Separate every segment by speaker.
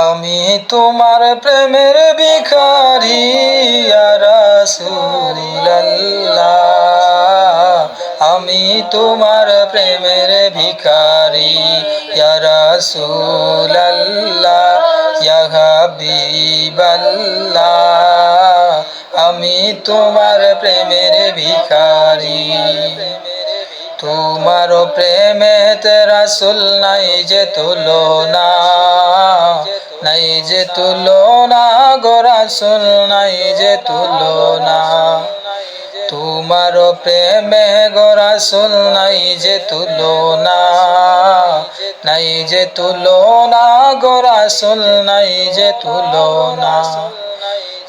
Speaker 1: আমি তোমার প্রেমের ভিখারি ইয়া রাসূলুল্লাহ, আমি তোমার প্রেমের ভিখারি ইয়া রাসূলুল্লাহ, ইয়া হাবিবাল্লাহ, আমি তোমার প্রেমের ভিখারি। তোমার প্রেমেতে রাসূল নাই যে তুলনা, নাই যে তুলনা গো রাসূল, নাই যে তুলনা। তোমার প্রেমে গো রাসূল নাই যে তুলনা, নাই যে তুলনা গো রাসূল, নাই যে তুলনা।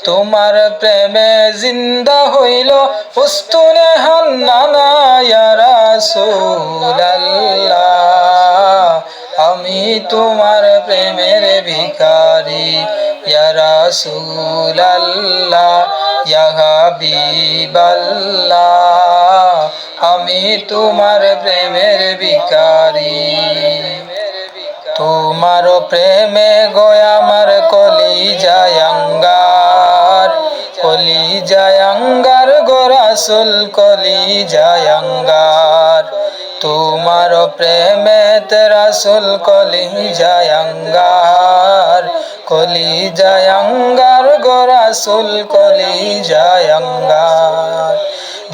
Speaker 1: তোমার প্রেমে জিন্দা হইল উস্তুনে হান্নানা ইয়া রাসূলুল্লাহ, আমি তোমার প্রেমের ভিখারি ইয়া রাসূলুল্লাহ, ইয়া হাবিবাল্লাহ, আমি তোমার প্রেমের ভিখারি। তোমার প্রেমে গো আমার কলিজায় আঙ্গার, কলিজায় আঙ্গার গো রাসূল, কলিজায় আঙ্গার। তোমার প্রেমেতে রাসূল কলিজায় আঙ্গার, কলিজায় আঙ্গার গো রাসূল, কলিজায় আঙ্গার।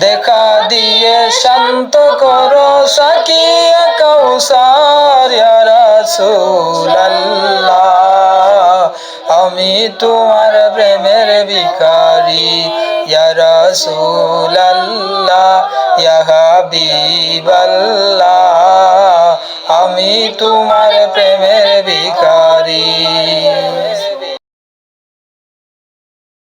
Speaker 1: দেখা দিয়ে শান্ত করো সাকিয়ে কাউসার ইয়া রাসূলুল্লাহ, আমি তোমার প্রেমের ভিখারি ইয়া রাসূলুল্লাহ, ইয়া হাবিবাল্লাহ, আমি তোমার প্রেমের ভিখারি।